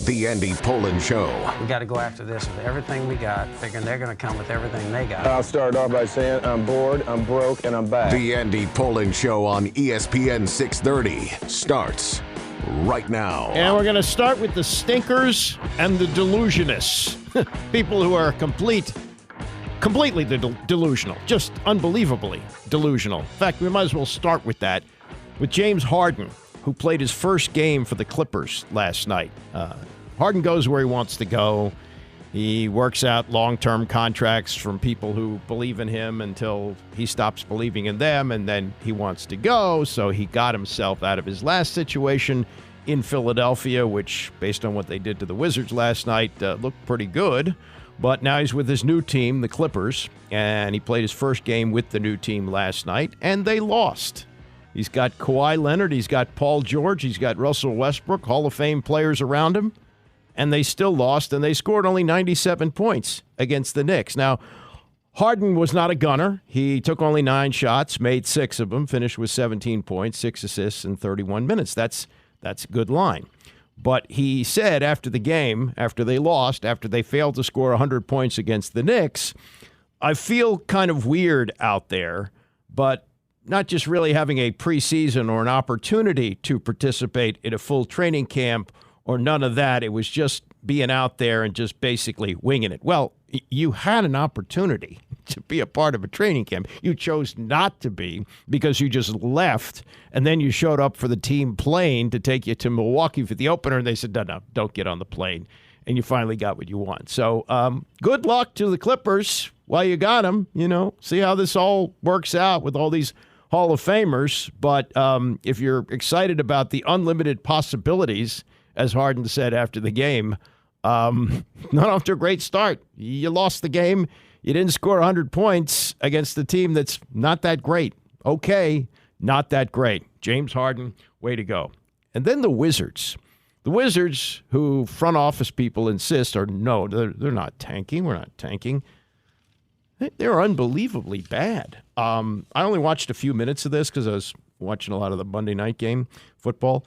The Andy Pollin Show. We got to go after this with everything we got, figuring they're going to come with everything they got. I'll start off by saying I'm bored, I'm broke, and I'm back. The Andy Pollin Show on ESPN 630 starts right now. And we're going to start with the stinkers and the delusionists. People who are completely delusional, just unbelievably delusional. In fact, we might as well start with that, with James Harden, who played his first game for the Clippers last night. Harden goes where he wants to go. He works out long-term contracts from people who believe in him until he stops believing in them, and then he wants to go. So he got himself out of his last situation in Philadelphia, which, based on what they did to the Wizards last night, looked pretty good. But now he's with his new team, the Clippers, and he played his first game with the new team last night, and they lost. He's got Kawhi Leonard, he's got Paul George, he's got Russell Westbrook, Hall of Fame players around him, and they still lost, and they scored only 97 points against the Knicks. Now, Harden was not a gunner. He took only 9 shots, made 6 of them, finished with 17 points, 6 assists in 31 minutes. That's a good line. But he said after the game, after they lost, after they failed to score 100 points against the Knicks, I feel kind of weird out there, but not just really having a preseason or an opportunity to participate in a full training camp or none of that. It was just being out there and just basically winging it. Well, you had an opportunity to be a part of a training camp. You chose not to be because you just left, and then you showed up for the team plane to take you to Milwaukee for the opener, and they said, no, don't get on the plane. And you finally got what you want. So good luck to the Clippers while you got them. See how this all works out with all these Hall of Famers. But if you're excited about the unlimited possibilities, as Harden said after the game, not off to a great start. You lost the game. You didn't score 100 points against a team that's not that great. Okay, not that great. James Harden, way to go. And then the Wizards. The Wizards, who front office people insist are, no, they're not tanking. We're not tanking. They're unbelievably bad. I only watched a few minutes of this because I was watching a lot of the Monday night game football.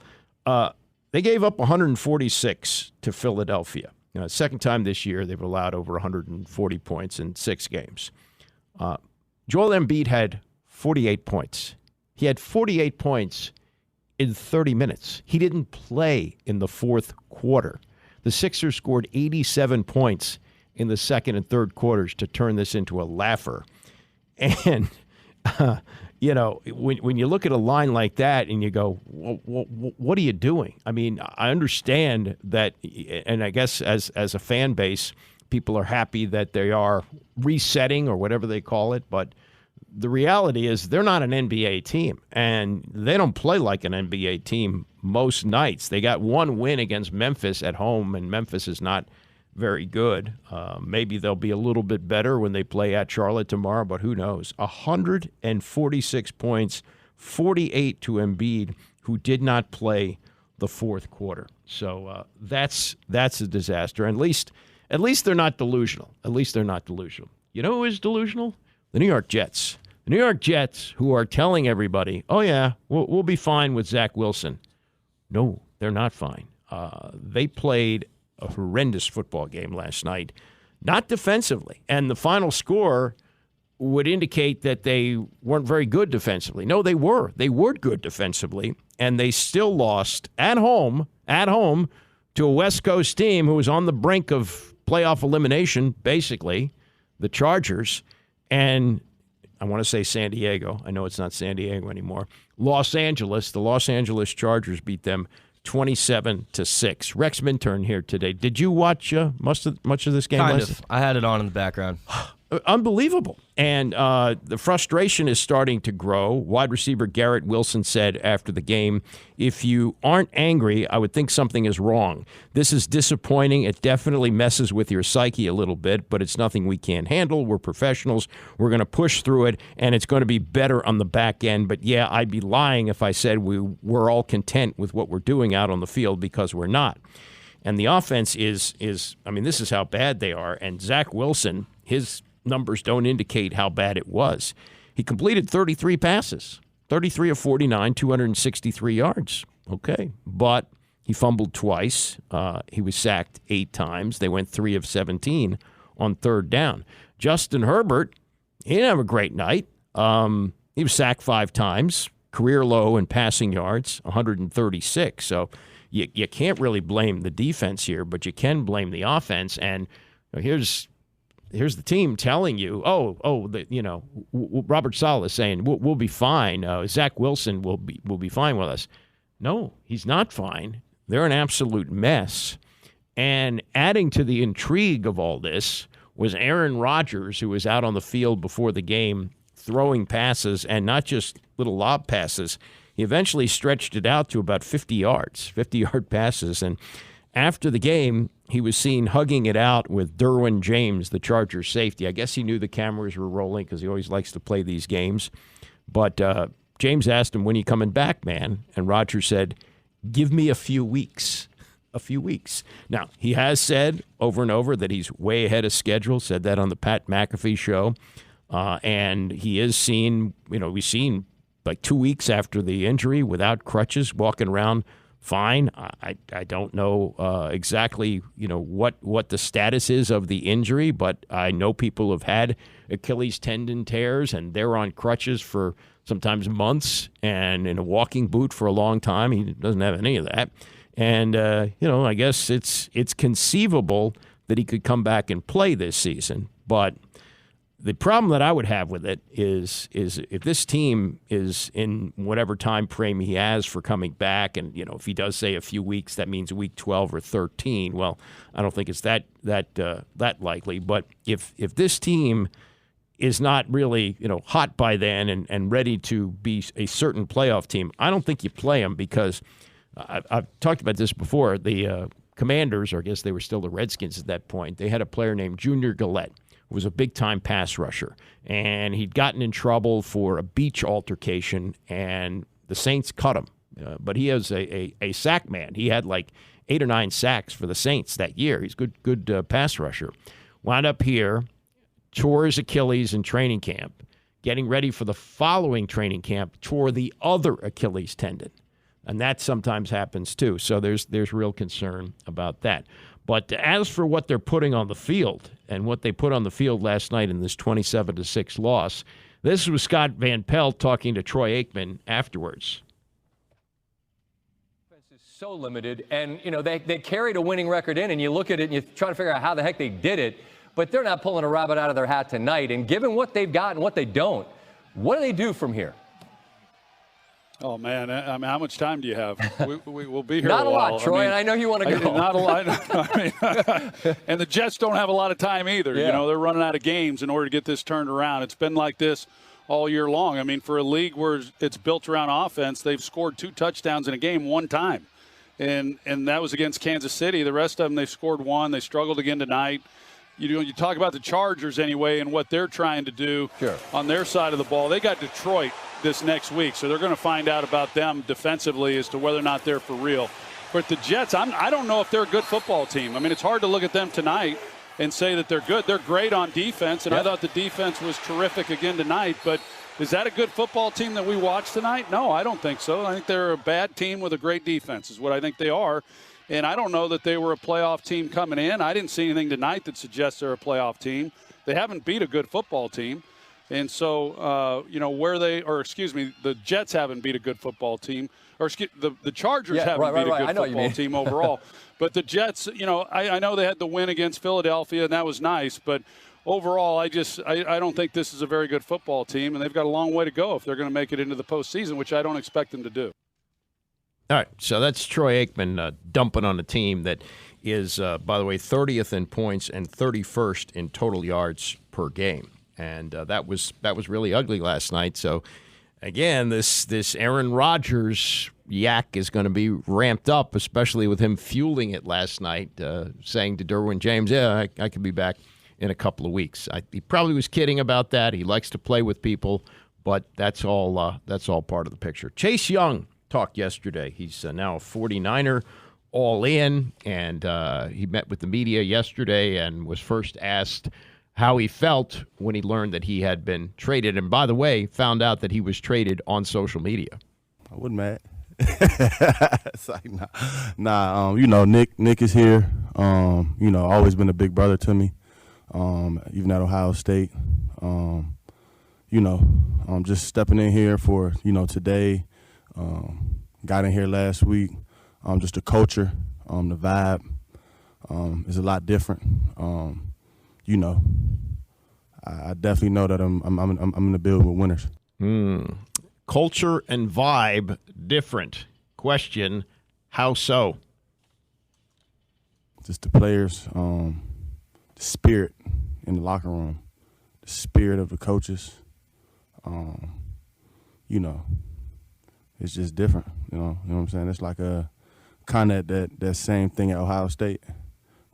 They gave up 146 to Philadelphia. Second time this year they've allowed over 140 points in 6 games. Joel Embiid had 48 points. He had 48 points in 30 minutes. He didn't play in the fourth quarter. The Sixers scored 87 points in the second and third quarters to turn this into a laugher. And, when you look at a line like that and you go, what are you doing? I mean, I understand that, and I guess as a fan base, people are happy that they are resetting or whatever they call it, but the reality is they're not an NBA team, and they don't play like an NBA team most nights. They got one win against Memphis at home, and Memphis is not very good. Maybe they'll be a little bit better when they play at Charlotte tomorrow, but who knows? 146 points, 48 to Embiid, who did not play the fourth quarter. So that's a disaster. At least they're not delusional. At least they're not delusional. You know who is delusional? The New York Jets. The New York Jets, who are telling everybody, oh, yeah, we'll be fine with Zach Wilson. No, they're not fine. They played a horrendous football game last night, not defensively. And the final score would indicate that they weren't very good defensively. No, they were. They were good defensively, and they still lost at home to a West Coast team who was on the brink of playoff elimination, basically, the Chargers. And I want to say San Diego. I know it's not San Diego anymore. Los Angeles, the Los Angeles Chargers beat them 27-6. Rex Minturn here today. Did you watch much of this game? Kind of. I had it on in the background. Unbelievable. And the frustration is starting to grow. Wide receiver Garrett Wilson said after the game, if you aren't angry, I would think something is wrong. This is disappointing. It definitely messes with your psyche a little bit, but it's nothing we can't handle. We're professionals. We're going to push through it, and it's going to be better on the back end. But, yeah, I'd be lying if I said we're all content with what we're doing out on the field, because we're not. And the offense is I mean, this is how bad they are. And Zach Wilson, his numbers don't indicate how bad it was. He completed 33 passes, 33 of 49, 263 yards. Okay. But He fumbled twice. He was sacked 8 times. They went 3 of 17 on third down. Justin Herbert, he didn't have a great night. He was sacked 5 times, career low in passing yards, 136. So you can't really blame the defense here, but you can blame the offense. And here's the team telling you, Robert Saleh is saying we'll be fine. Zach Wilson will be fine with us. No, he's not fine. They're an absolute mess. And adding to the intrigue of all this was Aaron Rodgers, who was out on the field before the game throwing passes, and not just little lob passes. He eventually stretched it out to about 50 yards, 50-yard passes. And after the game, he was seen hugging it out with Derwin James, the Chargers safety. I guess he knew the cameras were rolling because he always likes to play these games. But James asked him, when are you coming back, man? And Rodgers said, give me a few weeks. A few weeks. Now, he has said over and over that he's way ahead of schedule, said that on the Pat McAfee show. And he is seen, we've seen like 2 weeks after the injury without crutches, walking around fine. I don't know exactly, what the status is of the injury, but I know people have had Achilles tendon tears and they're on crutches for sometimes months and in a walking boot for a long time. He doesn't have any of that. And, I guess it's conceivable that he could come back and play this season. But the problem that I would have with it is if this team is in whatever time frame he has for coming back, and if he does say a few weeks, that means week 12 or 13. Well, I don't think it's that likely. But if this team is not really hot by then and ready to be a certain playoff team, I don't think you play them because I've talked about this before. The Commanders, or I guess they were still the Redskins at that point, they had a player named Junior Gillette, who was a big-time pass rusher. And he'd gotten in trouble for a beach altercation, and the Saints cut him. But he is a sack man. He had like 8 or 9 sacks for the Saints that year. He's a good pass rusher. Wound up here, tore his Achilles in training camp, getting ready for the following training camp, tore the other Achilles tendon. And that sometimes happens too. So there's real concern about that. But as for what they're putting on the field and what they put on the field last night in this 27-6 loss, this was Scott Van Pelt talking to Troy Aikman afterwards. Is so limited, and they carried a winning record in, and you look at it and you try to figure out how the heck they did it, but they're not pulling a rabbit out of their hat tonight. And given what they've got and what they don't, what do they do from here? Oh, man. I mean, how much time do you have? We'll be here Not a while. lot, Troy, and I know you want to go. Not a lot. And the Jets don't have a lot of time either. Yeah. They're running out of games in order to get this turned around. It's been like this all year long. I mean, for a league where it's built around offense, they've scored 2 touchdowns in a game one time. And that was against Kansas City. The rest of them, they've scored 1. They struggled again tonight. You talk about the Chargers anyway and what they're trying to do on their side of the ball. They got Detroit this next week, so they're going to find out about them defensively as to whether or not they're for real. But the Jets, I don't know if they're a good football team. I mean, it's hard to look at them tonight and say that they're good. They're great on defense, and I thought the defense was terrific again tonight. But is that a good football team that we watched tonight? No, I don't think so. I think they're a bad team with a great defense is what I think they are. And I don't know that they were a playoff team coming in. I didn't see anything tonight that suggests they're a playoff team. They haven't beat a good football team. And so, the Jets haven't beat a good football team. Or the Chargers haven't beat a good football team overall. But the Jets, I know they had the win against Philadelphia, and that was nice. But overall, I don't think this is a very good football team. And they've got a long way to go if they're going to make it into the postseason, which I don't expect them to do. All right, so that's Troy Aikman dumping on a team that is, by the way, 30th in points and 31st in total yards per game. And that was really ugly last night. So, again, this Aaron Rodgers yak is going to be ramped up, especially with him fueling it last night, saying to Derwin James, I could be back in a couple of weeks. He probably was kidding about that. He likes to play with people, but that's all part of the picture. Chase Young talked yesterday. He's now a 49er all in, and he met with the media yesterday and was first asked how he felt when he learned that he had been traded. And by the way, found out that he was traded on social media. I wasn't mad. It's like, nah. Nick is here. Always been a big brother to me. Even at Ohio State. Just stepping in here for, today. Got in here last week. Just the culture, the vibe is a lot different. I definitely know that I'm in the build with winners. Culture and vibe different. Question, how so? Just the players, the spirit in the locker room, the spirit of the coaches. It's just different. You know what I'm saying? It's like a kind of that same thing at Ohio State,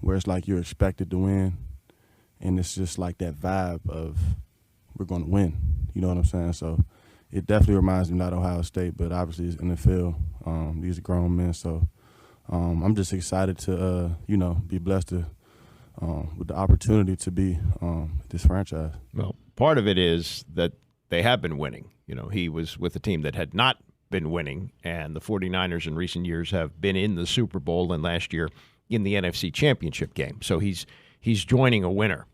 where it's like you're expected to win, and it's just like that vibe of we're going to win. You know what I'm saying? So it definitely reminds me not Ohio State, but obviously it's NFL. These are grown men, so I'm just excited to be blessed to with the opportunity to be this franchise. Well, part of it is that they have been winning. He was with a team that had not been winning, and the 49ers in recent years have been in the Super Bowl, and last year in the NFC Championship game. So he's joining a winner.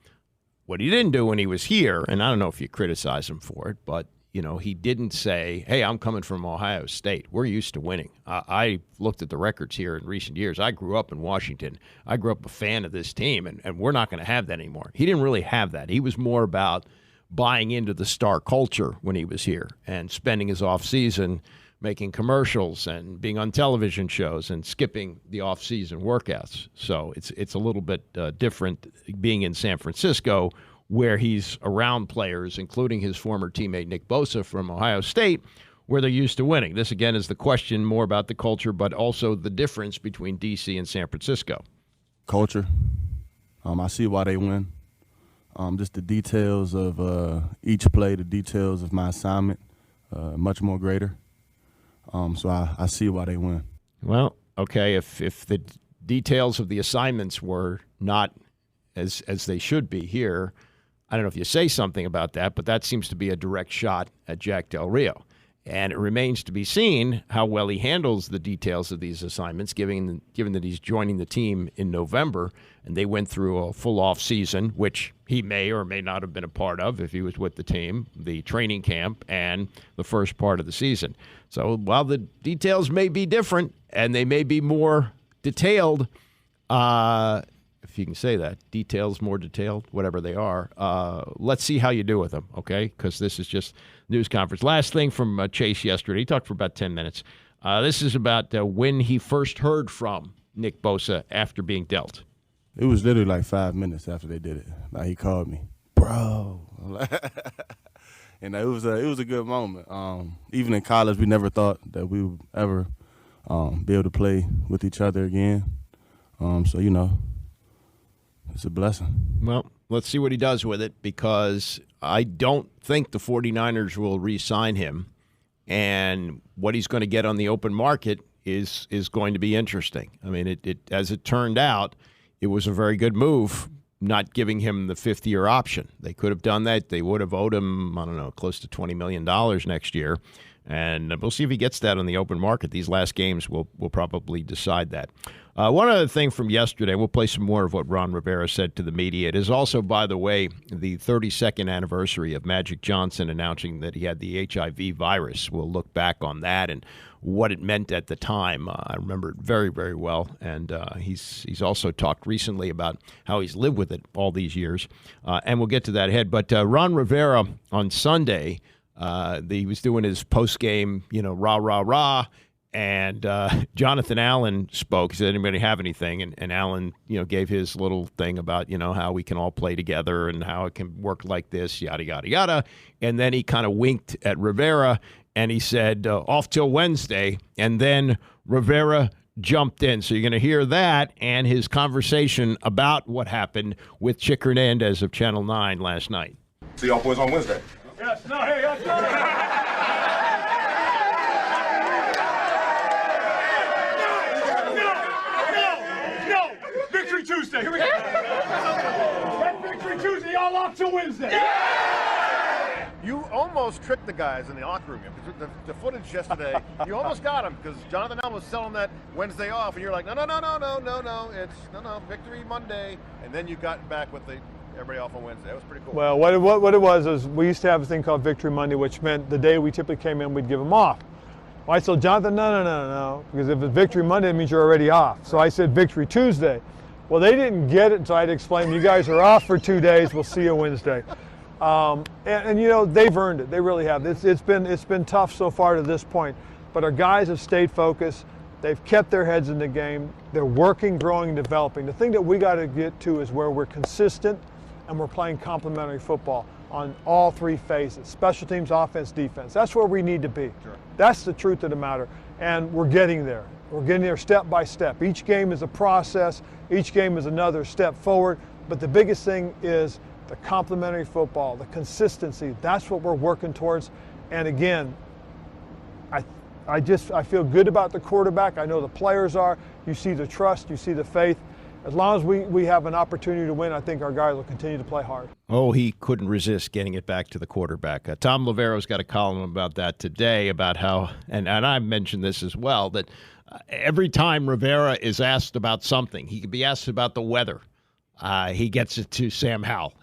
What he didn't do when he was here, and I don't know if you criticize him for it, but he didn't say, hey, I'm coming from Ohio State. We're used to winning. I looked at the records here in recent years. I grew up in Washington. I grew up a fan of this team, and we're not going to have that anymore. He didn't really have that. He was more about buying into the star culture when he was here and spending his offseason making commercials and being on television shows and skipping the off-season workouts. So it's a little bit different being in San Francisco, where he's around players, including his former teammate Nick Bosa from Ohio State, where they're used to winning. This, again, is the question more about the culture, but also the difference between D.C. and San Francisco. Culture. I see why they win. Just the details of each play, the details of my assignment, much more greater. So I see why they win. Well, okay, if the details of the assignments were not as they should be here, I don't know if you say something about that, but that seems to be a direct shot at Jack Del Rio. And it remains to be seen how well he handles the details of these assignments, given that he's joining the team in November, and they went through a full off season, which he may or may not have been a part of if he was with the team, the training camp, and the first part of the season. So while the details may be different and they may be more detailed, if you can say that, details more detailed, whatever they are, let's see how you do with them, okay? Because this is just news conference. Last thing from Chase yesterday. He talked for about 10 minutes. This is about when he first heard from Nick Bosa after being dealt. It was literally like 5 minutes after they did it. Like, he called me, bro. And it was a good moment. Even in college, we never thought that we would ever be able to play with each other again. So, it's a blessing. Well, let's see what he does with it, because I don't think the 49ers will re-sign him. And what he's going to get on the open market is going to be interesting. I mean, as it turned out, it was a very good move not giving him the fifth-year option. They could have done that. They would have owed him, I don't know, close to $20 million next year. And we'll see if he gets that on the open market. These last games will probably decide that. One other thing from yesterday, we'll play some more of what Ron Rivera said to the media. It is also, by the way, the 32nd anniversary of Magic Johnson announcing that he had the HIV virus. We'll look back on that and what it meant at the time. I remember it very, very well. And he's also talked recently about how he's lived with it all these years. And we'll get to that ahead. But Ron Rivera on Sunday, he was doing his post-game, rah, rah, rah. And Jonathan Allen spoke. He said, anybody have anything? And Allen, gave his little thing about, how we can all play together and how it can work like this, yada, yada, yada. And then he kind of winked at Rivera, and he said, off till Wednesday. And then Rivera jumped in. So you're going to hear that and his conversation about what happened with Chick Hernandez of Channel 9 last night. See y'all boys on Wednesday. Yes, no, hey, y'all done. Tuesday. Here we go. That Victory Tuesday, y'all locked till Wednesday. You almost almost tricked the guys in the locker room. The footage yesterday, you almost got him because Jonathan Allen was selling that Wednesday off, and you're like, no, it's victory Monday, and then you got back with everybody off on Wednesday. That was pretty cool. Well, what it was is we used to have a thing called Victory Monday, which meant the day we typically came in, we'd give them off. Well, I told Jonathan, no, because if it's Victory Monday, it means you're already off. So I said Victory Tuesday. Well, they didn't get it until I had to explain, you guys are off for 2 days. We'll see you Wednesday. And you know, they've earned it. They really have. It's been tough so far to this point, but our guys have stayed focused. They've kept their heads in the game. They're working, growing, developing. The thing that we got to get to is where we're consistent and we're playing complementary football on all three phases: special teams, offense, defense. That's where we need to be. Sure. That's the truth of the matter, and we're getting there. We're getting there step by step. Each game is a process. Each game is another step forward. But the biggest thing is the complementary football, the consistency. That's what we're working towards. And again, I feel good about the quarterback. I know the players are. You see the trust, you see the faith. As long as we have an opportunity to win, I think our guys will continue to play hard. Oh, he couldn't resist getting it back to the quarterback. Tom Lovero's got a column about that today, about how, and I mentioned this as well, that every time Rivera is asked about something, he could be asked about the weather. He gets it to Sam Howell.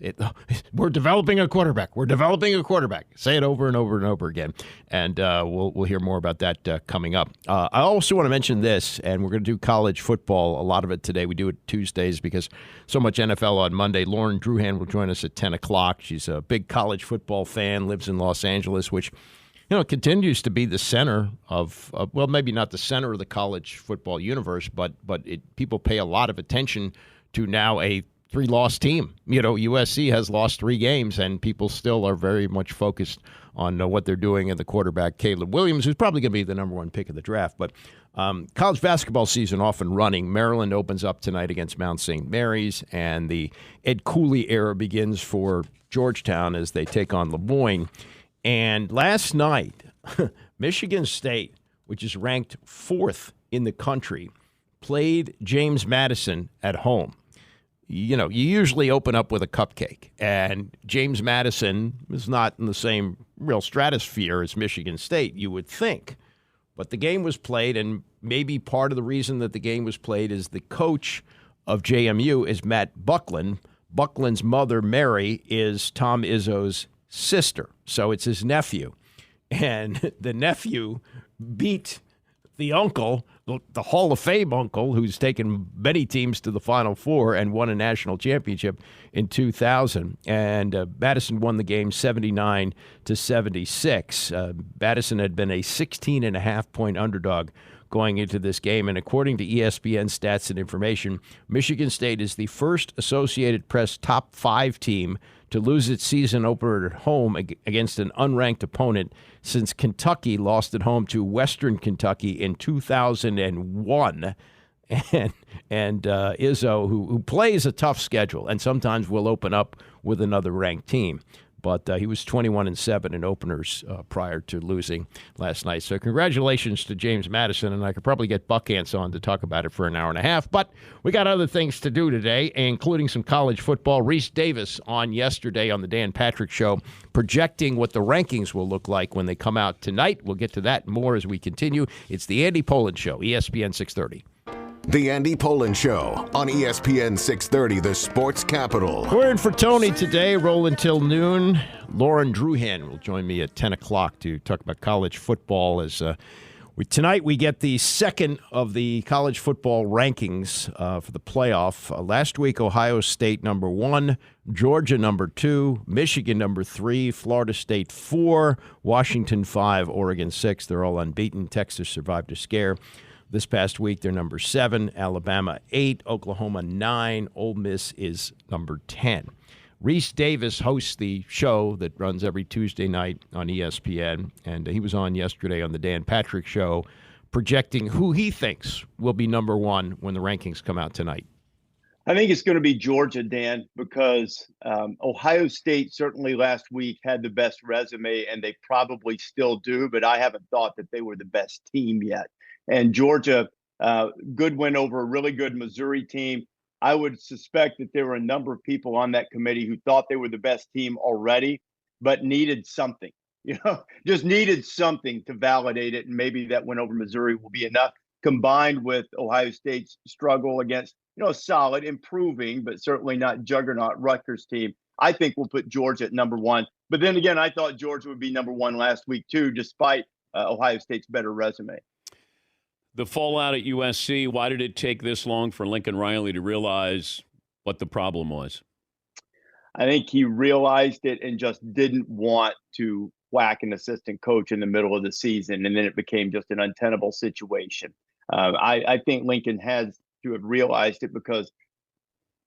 We're developing a quarterback. We're developing a quarterback. Say it over and over and over again. And we'll hear more about that coming up. I also want to mention this, and we're going to do college football, a lot of it today. We do it Tuesdays because so much NFL on Monday. Lauren Druhan will join us at 10 o'clock. She's a big college football fan, lives in Los Angeles, which continues to be the center of, well, maybe not the center of the college football universe, but people pay a lot of attention to now a 3-loss team. USC has lost 3 games, and people still are very much focused on what they're doing and the quarterback, Caleb Williams, who's probably going to be the number 1 pick of the draft. But college basketball season off and running. Maryland opens up tonight against Mount St. Mary's, and the Ed Cooley era begins for Georgetown as they take on LeMoyne. And last night, Michigan State, which is ranked 4th in the country, played James Madison at home. You usually open up with a cupcake, and James Madison is not in the same real stratosphere as Michigan State, you would think. But the game was played, and maybe part of the reason that the game was played is the coach of JMU is Matt Buckland. Buckland's mother, Mary, is Tom Izzo's sister, so it's his nephew. And the nephew beat the uncle, the Hall of Fame uncle, who's taken many teams to the Final Four and won a national championship in 2000. And Madison won the game 79-76. Madison had been a 16.5-point underdog going into this game. And according to ESPN Stats and Information, Michigan State is the first Associated Press top 5 team to lose its season opener at home against an unranked opponent since Kentucky lost at home to Western Kentucky in 2001. And Izzo, who plays a tough schedule and sometimes will open up with another ranked team. But he was 21-7 in openers prior to losing last night. So congratulations to James Madison, and I could probably get Buckants on to talk about it for an hour and a half. But we got other things to do today, including some college football. Reese Davis on yesterday on the Dan Patrick Show, projecting what the rankings will look like when they come out tonight. We'll get to that more as we continue. It's the Andy Poland Show, ESPN 630. The Andy Poland Show on ESPN 630, the sports capital. We're in for Tony today, rolling till noon. Lauren Druhan will join me at 10 o'clock to talk about college football. Tonight we get the second of the college football rankings for the playoff. Last week, Ohio State number 1, Georgia number 2, Michigan number 3, Florida State 4, Washington 5, Oregon 6. They're all unbeaten. Texas survived a scare. This past week, they're number 7, Alabama 8, Oklahoma 9, Ole Miss is number 10. Reese Davis hosts the show that runs every Tuesday night on ESPN, and he was on yesterday on the Dan Patrick Show, projecting who he thinks will be number 1 when the rankings come out tonight. I think it's going to be Georgia, Dan, because Ohio State certainly last week had the best resume, and they probably still do, but I haven't thought that they were the best team yet. And Georgia, good win over a really good Missouri team. I would suspect that there were a number of people on that committee who thought they were the best team already, but needed something. just needed something to validate it. And maybe that win over Missouri will be enough, combined with Ohio State's struggle against, solid, improving, but certainly not juggernaut Rutgers team. I think we'll put Georgia at number one. But then again, I thought Georgia would be number one last week too, despite Ohio State's better resume. The fallout at USC, why did it take this long for Lincoln Riley to realize what the problem was? I think he realized it and just didn't want to whack an assistant coach in the middle of the season, and then it became just an untenable situation. I think Lincoln has to have realized it because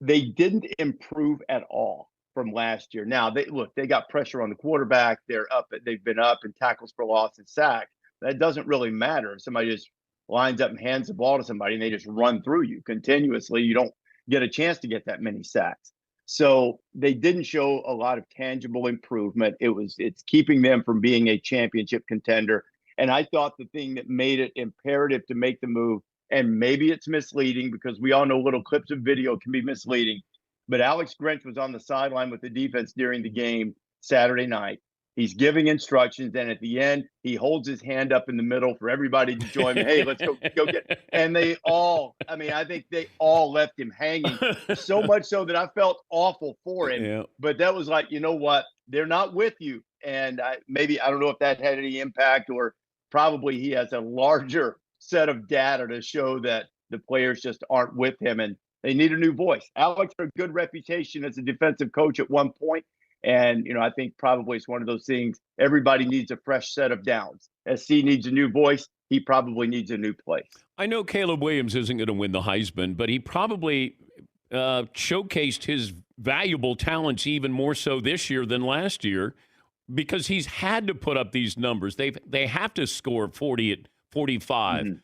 they didn't improve at all from last year. Now, they got pressure on the quarterback. They've been up in tackles for loss and sacks. That doesn't really matter. If somebody just lines up and hands the ball to somebody and they just run through you continuously, you don't get a chance to get that many sacks. So they didn't show a lot of tangible improvement. It's keeping them from being a championship contender. And I thought the thing that made it imperative to make the move, and maybe it's misleading because we all know little clips of video can be misleading, but Alex Grinch was on the sideline with the defense during the game Saturday night. He's giving instructions, and at the end, he holds his hand up in the middle for everybody to join him. Hey, let's go get. And I think they all left him hanging, so much so that I felt awful for him. Yeah. But that was like, you know what? They're not with you. And I don't know if that had any impact, or probably he has a larger set of data to show that the players just aren't with him, and they need a new voice. Alex had a good reputation as a defensive coach at one point. And, I think probably it's one of those things. Everybody needs a fresh set of downs. SC needs a new voice. He probably needs a new place. I know Caleb Williams isn't going to win the Heisman, but he probably showcased his valuable talents even more so this year than last year, because he's had to put up these numbers. They have to score 40 at 45. Mm-hmm.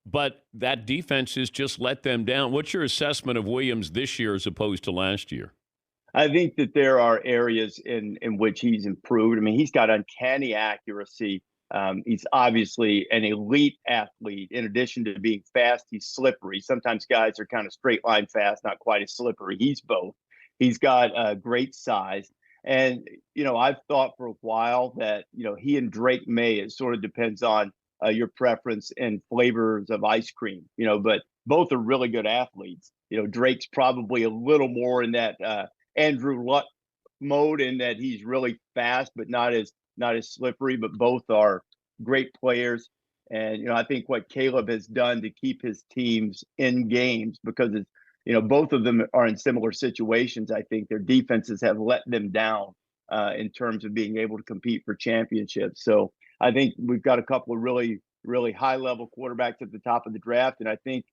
But that defense has just let them down. What's your assessment of Williams this year as opposed to last year? I think that there are areas in which he's improved. I mean, he's got uncanny accuracy. He's obviously an elite athlete. In addition to being fast, he's slippery. Sometimes guys are kind of straight line fast, not quite as slippery. He's both. He's got great size. And, I've thought for a while that, he and Drake May, it sort of depends on your preference and flavors of ice cream, but both are really good athletes. Drake's probably a little more in that Andrew Luck mode, in that he's really fast but not as slippery, but both are great players. And I think what Caleb has done to keep his teams in games, because it's both of them are in similar situations. I think their defenses have let them down in terms of being able to compete for championships. So I think we've got a couple of really, really high level quarterbacks at the top of the draft, and I think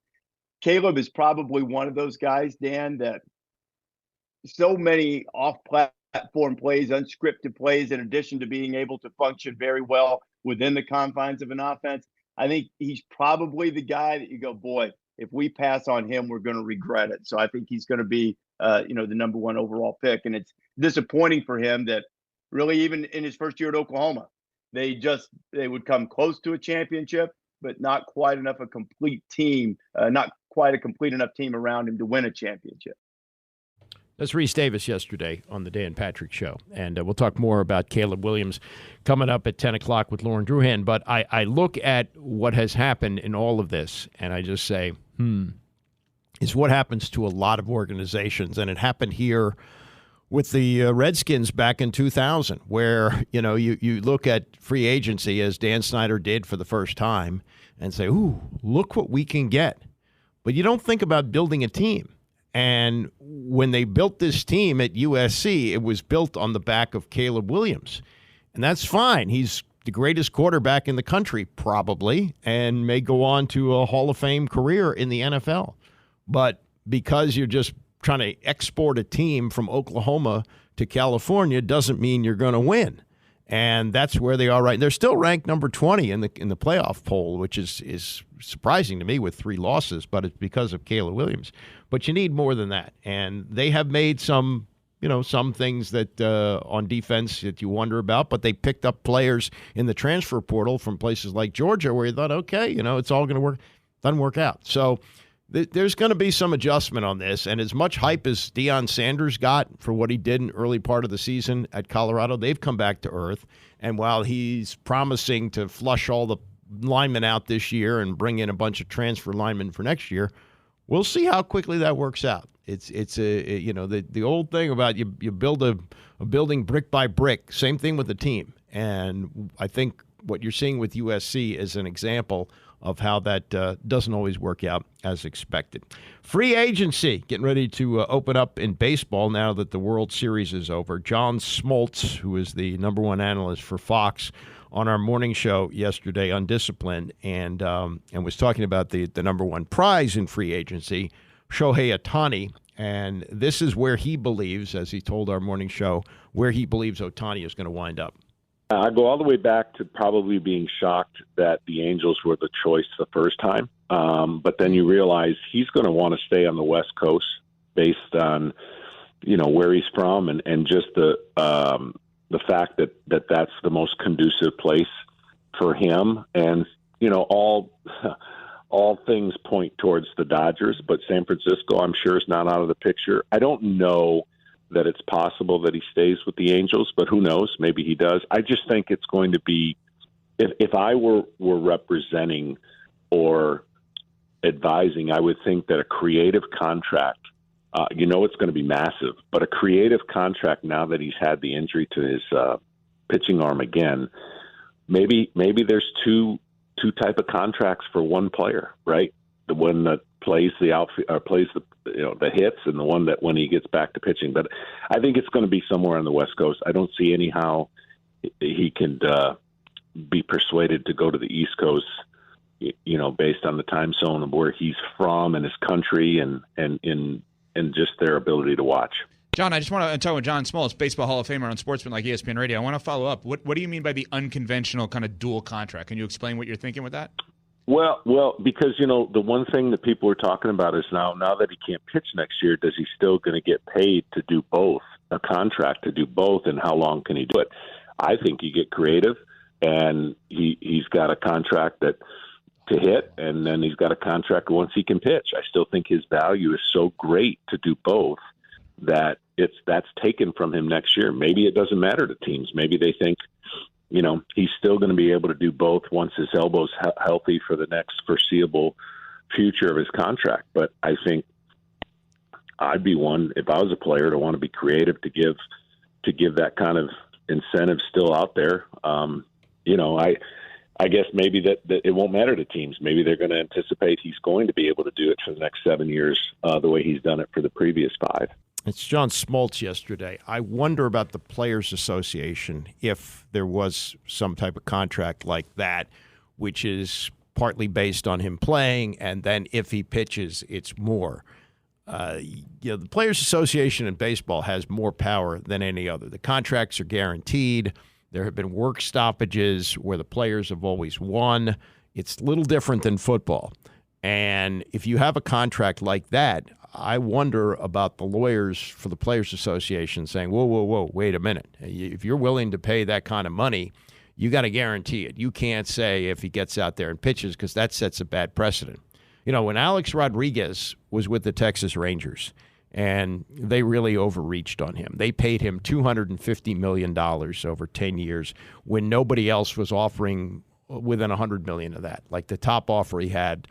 Caleb is probably one of those guys, Dan, that so many off-platform plays, unscripted plays, in addition to being able to function very well within the confines of an offense. I think he's probably the guy that you go, boy, if we pass on him, we're going to regret it. So I think he's going to be, the number one overall pick. And it's disappointing for him that really even in his first year at Oklahoma, they would come close to a championship, but not quite enough a complete team, not quite a complete enough team around him to win a championship. That's Reese Davis yesterday on the Dan Patrick Show. And we'll talk more about Caleb Williams coming up at 10 o'clock with Lauren Druhan. But I look at what has happened in all of this, and I just say, it's what happens to a lot of organizations. And it happened here with the Redskins back in 2000, where, you look at free agency, as Dan Snyder did for the first time, and say, ooh, look what we can get. But you don't think about building a team. And when they built this team at USC, it was built on the back of Caleb Williams. And that's fine. He's the greatest quarterback in the country, probably, and may go on to a Hall of Fame career in the NFL. But because you're just trying to export a team from Oklahoma to California doesn't mean you're going to win. And that's where they are right. They're still ranked number 20 in the playoff poll, which is surprising to me with 3 losses, but it's because of Caleb Williams. But you need more than that. And they have made some things that on defense that you wonder about, but they picked up players in the transfer portal from places like Georgia where you thought, okay, it's all going to work. Doesn't work out. So there's going to be some adjustment on this. And as much hype as Deion Sanders got for what he did in early part of the season at Colorado, they've come back to earth. And while he's promising to flush all the linemen out this year and bring in a bunch of transfer linemen for next year, we'll see how quickly that works out. It's the old thing about you build a building brick by brick. Same thing with the team. And I think what you're seeing with USC is an example of how that doesn't always work out as expected. Free agency getting ready to open up in baseball now that the World Series is over. John Smoltz, who is the number one analyst for Fox, on our morning show yesterday, Undisciplined, and was talking about the number one prize in free agency, Shohei Ohtani. And this is where he believes, as he told our morning show, where he believes Ohtani is going to wind up. I go all the way back to probably being shocked that the Angels were the choice the first time. But then you realize he's going to want to stay on the West Coast based on, where he's from and just the fact that that's the most conducive place for him. And, all things point towards the Dodgers, but San Francisco, I'm sure, is not out of the picture. I don't know that it's possible that he stays with the Angels, but who knows? Maybe he does. I just think it's going to be, if I were representing or advising, I would think that a creative contract, it's going to be massive, but a creative contract now that he's had the injury to his pitching arm again, maybe there's two type of contracts for one player, right? The one that plays the outfield, plays the hits, and the one that when he gets back to pitching. But I think it's going to be somewhere on the West Coast. I don't see anyhow he can be persuaded to go to the East Coast, based on the time zone of where he's from and his country and just their ability to watch. John, I just want to talk with John Smoltz, Baseball Hall of Famer on Sportsman like ESPN Radio. I want to follow up. What do you mean by the unconventional kind of dual contract? Can you explain what you're thinking with that? Well, because, the one thing that people are talking about is now that he can't pitch next year, does he still going to get paid to do both, a contract to do both, and how long can he do it? I think you get creative, and he's got a contract to hit, and then he's got a contract once he can pitch. I still think his value is so great to do both that that's taken from him next year. Maybe it doesn't matter to teams. Maybe they think, he's still going to be able to do both once his elbow's healthy for the next foreseeable future of his contract. But I think I'd be one, if I was a player, to want to be creative, to give that kind of incentive still out there. I guess maybe that it won't matter to teams. Maybe they're going to anticipate he's going to be able to do it for the next 7 years, the way he's done it for the previous 5. It's John Smoltz yesterday. I wonder about the Players Association, if there was some type of contract like that, which is partly based on him playing, and then if he pitches, it's more. The Players Association in baseball has more power than any other. The contracts are guaranteed. There have been work stoppages where the players have always won. It's a little different than football. And if you have a contract like that, I wonder about the lawyers for the Players Association saying, whoa, wait a minute. If you're willing to pay that kind of money, you got to guarantee it. You can't say if he gets out there and pitches, because that sets a bad precedent. When Alex Rodriguez was with the Texas Rangers, and they really overreached on him. They paid him $250 million over 10 years when nobody else was offering within $100 million of that. Like the top offer he had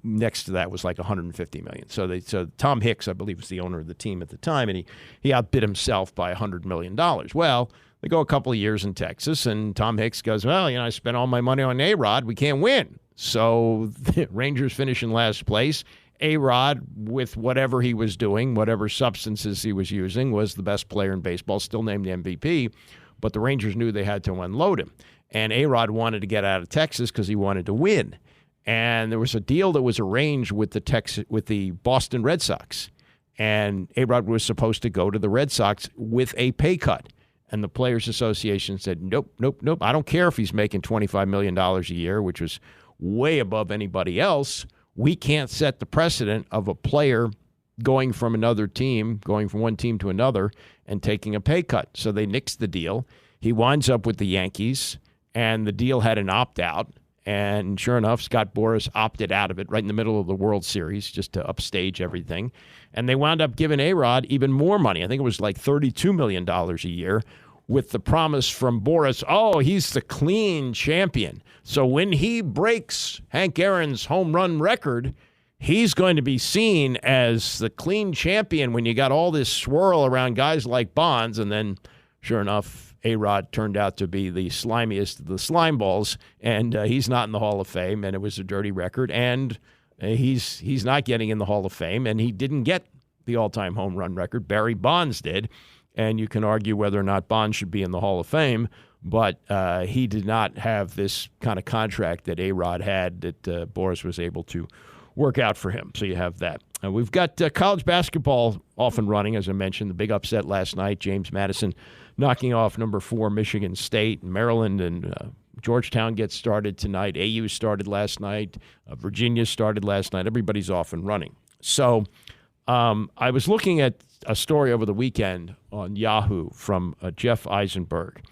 next to that was like $150 million. So Tom Hicks, I believe, was the owner of the team at the time, and he outbid himself by $100 million. Well, they go a couple of years in Texas, and Tom Hicks goes, well, I spent all my money on A-Rod. We can't win. So the Rangers finish in last place. A-Rod, with whatever he was doing, whatever substances he was using, was the best player in baseball, still named the MVP, but the Rangers knew they had to unload him. And A-Rod wanted to get out of Texas because he wanted to win. And there was a deal that was arranged with the Boston Red Sox. And A-Rod was supposed to go to the Red Sox with a pay cut. And the Players Association said, nope. I don't care if he's making $25 million a year, which was way above anybody else. We can't set the precedent of a player going from another team, going from one team to another, and taking a pay cut. So they nixed the deal. He winds up with the Yankees, and the deal had an opt-out. And sure enough, Scott Boras opted out of it right in the middle of the World Series just to upstage everything. And they wound up giving A-Rod even more money. I think it was like $32 million a year, with the promise from Boras, he's the clean champion. So when he breaks Hank Aaron's home run record, he's going to be seen as the clean champion when you got all this swirl around guys like Bonds. And then, sure enough, A-Rod turned out to be the slimiest of the slime balls, and he's not in the Hall of Fame, and it was a dirty record. And he's not getting in the Hall of Fame, and he didn't get the all-time home run record. Barry Bonds did. And you can argue whether or not Bonds should be in the Hall of Fame, but he did not have this kind of contract that A-Rod had that Boras was able to work out for him. So you have that. We've got college basketball off and running, as I mentioned. The big upset last night, James Madison knocking off number 4 Michigan State. Maryland and Georgetown gets started tonight. AU started last night. Virginia started last night. Everybody's off and running. So I was looking at a story over the weekend on Yahoo from Jeff Eisenberg,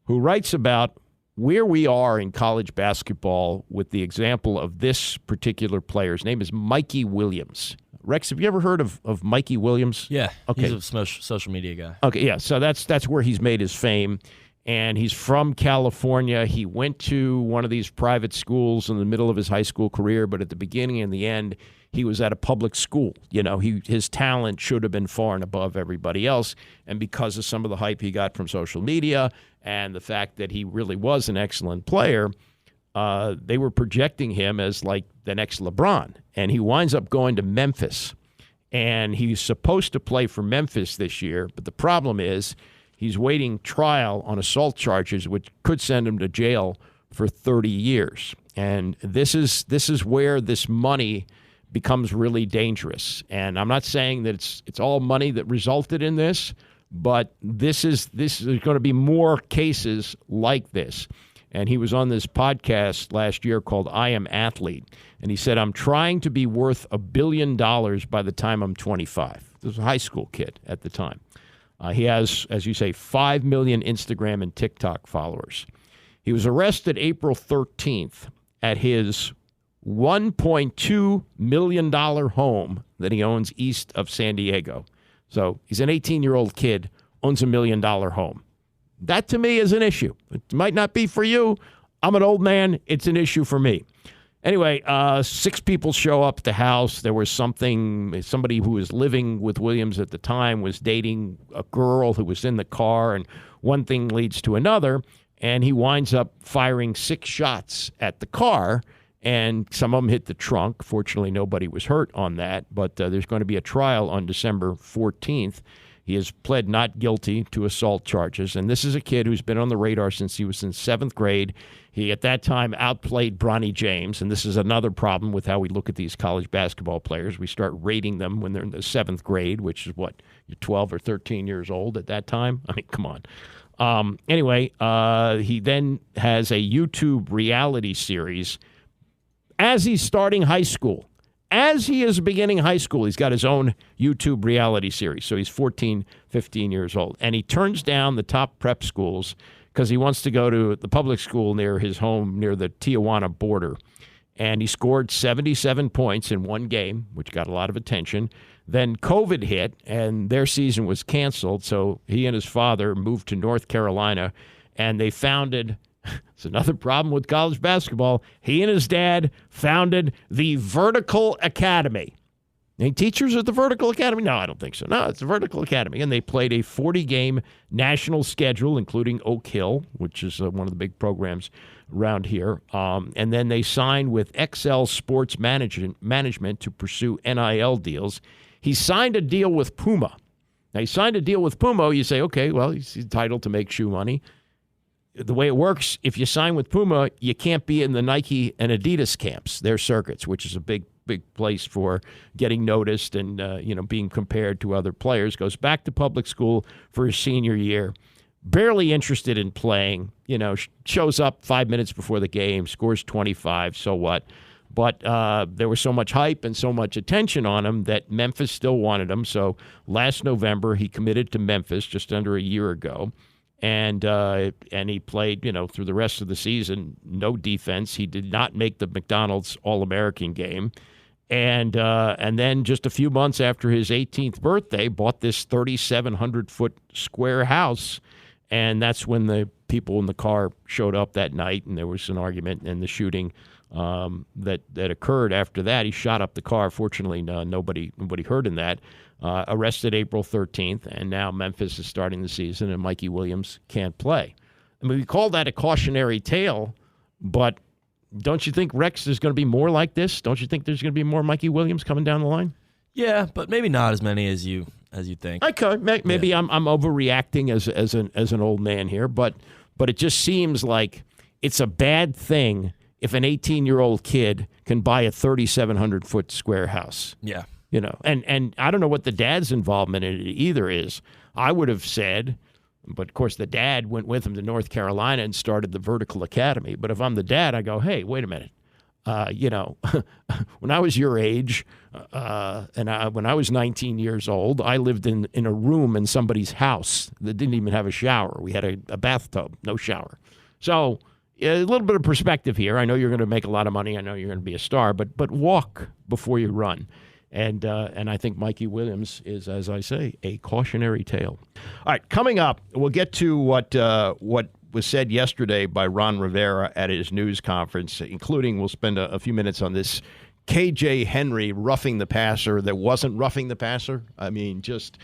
who writes about where we are in college basketball with the example of this particular player. His name is Mikey Williams. Rex, have you ever heard of Mikey Williams? Yeah, okay. He's a social media guy. Okay, yeah, so that's where he's made his fame, and he's from California. He went to one of these private schools in the middle of his high school career, but at the beginning and the end, he was at a public school. You know, his talent should have been far and above everybody else. And because of some of the hype he got from social media and the fact that he really was an excellent player, they were projecting him as like the next LeBron. And he winds up going to Memphis. And he's supposed to play for Memphis this year. But the problem is he's waiting trial on assault charges, which could send him to jail for 30 years. And this is where this money becomes really dangerous. And I'm not saying that it's all money that resulted in this, but this is going to be more cases like this. And he was on this podcast last year called I Am Athlete, and he said, I'm trying to be worth $1 billion by the time I'm 25. This was a high school kid at the time. He has, as you say, 5 million Instagram and TikTok followers. He was arrested April 13th at his $1.2 million home that he owns east of San Diego. So he's an 18-year-old kid, owns $1 million home. That, to me, is an issue. It might not be for you. I'm an old man. It's an issue for me. Anyway, 6 people show up at the house. There was somebody who was living with Williams at the time was dating a girl who was in the car, and one thing leads to another, and he winds up firing 6 shots at the car, and some of them hit the trunk. Fortunately, nobody was hurt on that, but there's going to be a trial on December 14th. He has pled not guilty to assault charges, and this is a kid who's been on the radar since he was in 7th grade. He, at that time, outplayed Bronny James, and this is another problem with how we look at these college basketball players. We start rating them when they're in the 7th grade, which is what, you're 12 or 13 years old at that time? I mean, come on. Anyway, he then has a YouTube reality series as he's starting high school. As he is beginning high school, he's got his own YouTube reality series. So he's 14, 15 years old. And he turns down the top prep schools because he wants to go to the public school near his home, near the Tijuana border. And he scored 77 points in one game, which got a lot of attention. Then COVID hit, and their season was canceled. So he and his father moved to North Carolina, and they founded... It's another problem with college basketball. He and his dad founded the Vertical Academy. Any teachers at the Vertical Academy? No, I don't think so. No, it's the Vertical Academy. And they played a 40-game national schedule, including Oak Hill, which is one of the big programs around here. And then they signed with XL Sports Management to pursue NIL deals. He signed a deal with Puma. Now, he signed a deal with Puma. You say, okay, well, he's entitled to make shoe money. The way it works, if you sign with Puma, you can't be in the Nike and Adidas camps, their circuits, which is a big place for getting noticed and being compared to other players. Goes back to public school for his senior year. Barely interested in playing. Shows up 5 minutes before the game, scores 25. So what? But there was so much hype and so much attention on him that Memphis still wanted him. So last November, he committed to Memphis just under a year ago. And he played, through the rest of the season, no defense. He did not make the McDonald's All-American game. And then just a few months after his 18th birthday, bought this 3,700-foot square house. And that's when the people in the car showed up that night, and there was an argument and the shooting that occurred after that. He shot up the car. Fortunately, nobody hurt in that. Arrested April 13th, and now Memphis is starting the season, and Mikey Williams can't play. I mean, we call that a cautionary tale, but don't you think, Rex, there's going to be more like this? Don't you think there's going to be more Mikey Williams coming down the line? Yeah, but maybe not as many as you think. Okay, maybe I'm overreacting as an old man here, but it just seems like it's a bad thing if an 18-year-old kid can buy a 3,700-foot square house. Yeah. And I don't know what the dad's involvement in it either is. I would have said, but of course the dad went with him to North Carolina and started the Vertical Academy. But if I'm the dad, I go, hey, wait a minute. When I was your age, when I was 19 years old, I lived in a room in somebody's house that didn't even have a shower. We had a bathtub, no shower. So a little bit of perspective here. I know you're going to make a lot of money. I know you're going to be a star, but walk before you run. And I think Mikey Williams is, as I say, a cautionary tale. All right, coming up, we'll get to what was said yesterday by Ron Rivera at his news conference, including we'll spend a few minutes on this KJ Henry roughing the passer that wasn't roughing the passer. I mean, just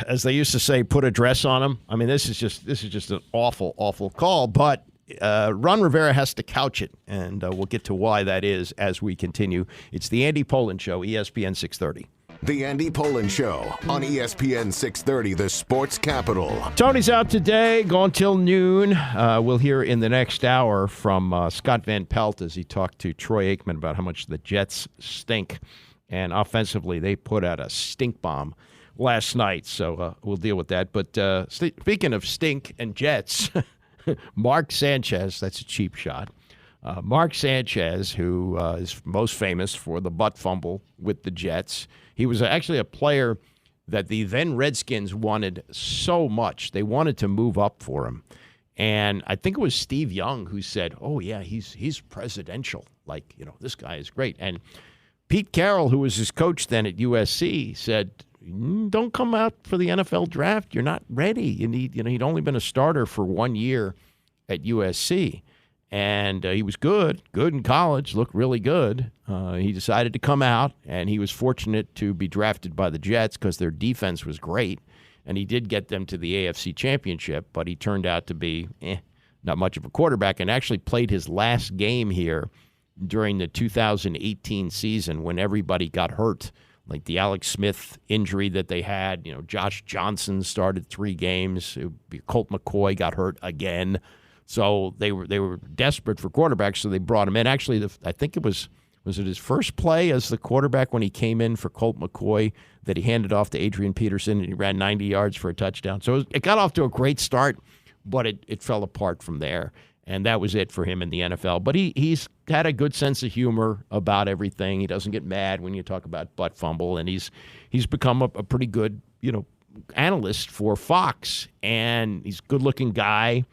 as they used to say, put a dress on him. I mean, this is just an awful, awful call, but Ron Rivera has to couch it, and we'll get to why that is as we continue. It's the Andy Pollin Show, ESPN 630. The Andy Pollin Show on ESPN 630, the sports capital. Tony's out today, gone till noon. We'll hear in the next hour from Scott Van Pelt as he talked to Troy Aikman about how much the Jets stink. And offensively, they put out a stink bomb last night, so we'll deal with that. But speaking of stink and Jets... Mark Sanchez, that's a cheap shot. Mark Sanchez, who is most famous for the butt fumble with the Jets. He was actually a player that the then Redskins wanted so much. They wanted to move up for him. And I think it was Steve Young who said, oh, yeah, he's presidential. Like, this guy is great. And Pete Carroll, who was his coach then at USC, said, don't come out for the NFL draft. You're not ready. You need, he'd only been a starter for 1 year at USC, and he was good in college, looked really good. He decided to come out, and he was fortunate to be drafted by the Jets because their defense was great, and he did get them to the AFC Championship, but he turned out to be not much of a quarterback and actually played his last game here during the 2018 season when everybody got hurt. Like the Alex Smith injury that they had, Josh Johnson started 3 games. Colt McCoy got hurt again. So they were desperate for quarterbacks, so they brought him in. Actually, I think it was it his first play as the quarterback when he came in for Colt McCoy that he handed off to Adrian Peterson and he ran 90 yards for a touchdown. So it got off to a great start, but it fell apart from there. And that was it for him in the NFL. But he's had a good sense of humor about everything. He doesn't get mad when you talk about butt fumble. And he's become a pretty good, analyst for Fox. And he's a good-looking guy.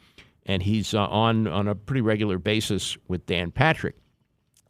And he's on a pretty regular basis with Dan Patrick.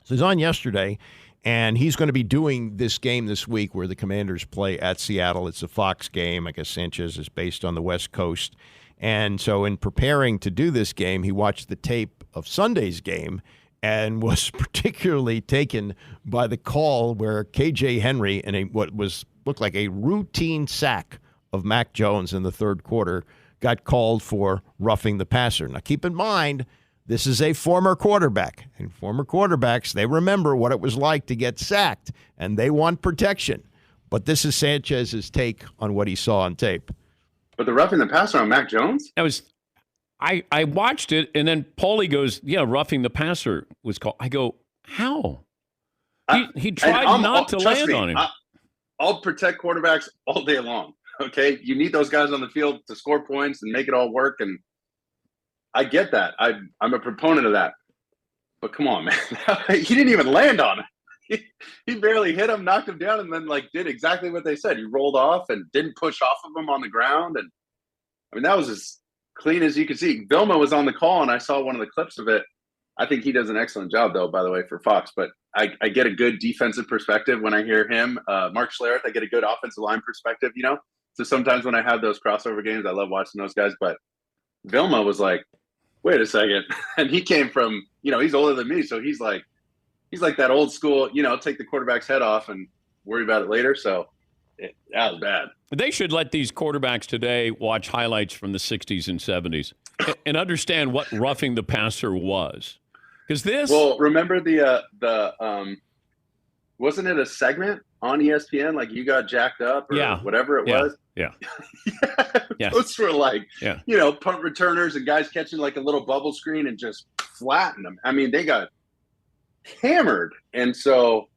So he's on yesterday, and he's going to be doing this game this week where the Commanders play at Seattle. It's a Fox game. I guess Sanchez is based on the West Coast. And so in preparing to do this game, he watched the tape of Sunday's game and was particularly taken by the call where KJ Henry, in what looked like a routine sack of Mac Jones in the third quarter, got called for roughing the passer. Now, keep in mind, this is a former quarterback. And former quarterbacks, they remember what it was like to get sacked, and they want protection. But this is Sanchez's take on what he saw on tape. But the roughing the passer on Mac Jones? I watched it, and then Paulie goes, yeah, roughing the passer was called. I go, how? He tried not to land on him. I'll protect quarterbacks all day long. Okay, you need those guys on the field to score points and make it all work, and I get that. I'm a proponent of that. But come on, man, he didn't even land on it. He barely hit him, knocked him down, and then did exactly what they said. He rolled off and didn't push off of him on the ground, and I mean that was clean as you can see. Vilma was on the call, and I saw one of the clips of it. I think he does an excellent job, though, by the way, for Fox. But I get a good defensive perspective when I hear him. Mark Schlereth, I get a good offensive line perspective, you know? So sometimes when I have those crossover games, I love watching those guys. But Vilma was like, wait a second. And he came from, you know, he's older than me. So he's like that old school, you know, take the quarterback's head off and worry about it later. So that was bad. They should let these quarterbacks today watch highlights from the 60s and 70s and understand what roughing the passer was. Because this. Well, remember the wasn't it a segment on ESPN? Like you got jacked up or whatever it was? Yeah. Yeah. Those were like, you know, punt returners and guys catching like a little bubble screen and just flatten them. I mean, they got hammered. And so,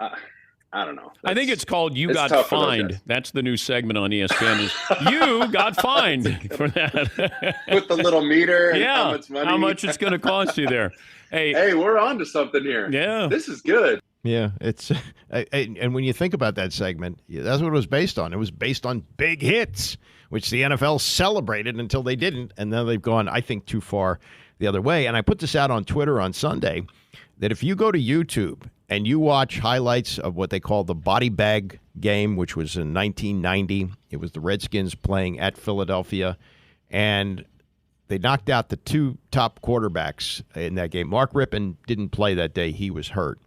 I don't know. I think it's called You Got Fined. That's the new segment on ESPN is You Got Fined for that. With the little meter and how much it's going to cost you there. Hey, we're on to something here. Yeah. This is good. Yeah, it's and when you think about that segment, that's what it was based on. It was based on big hits, which the NFL celebrated until they didn't, and now they've gone, I think, too far the other way. And I put this out on Twitter on Sunday that if you go to YouTube and you watch highlights of what they call the body bag game, which was in 1990, it was the Redskins playing at Philadelphia, and they knocked out the two top quarterbacks in that game. Mark Rippon didn't play that day; he was hurt.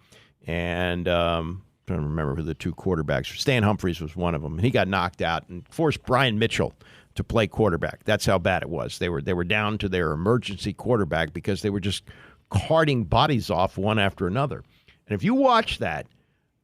And I'm trying to remember who the two quarterbacks were. Stan Humphries was one of them. He got knocked out and forced Brian Mitchell to play quarterback. That's how bad it was. They were down to their emergency quarterback because they were just carting bodies off one after another. And if you watch that,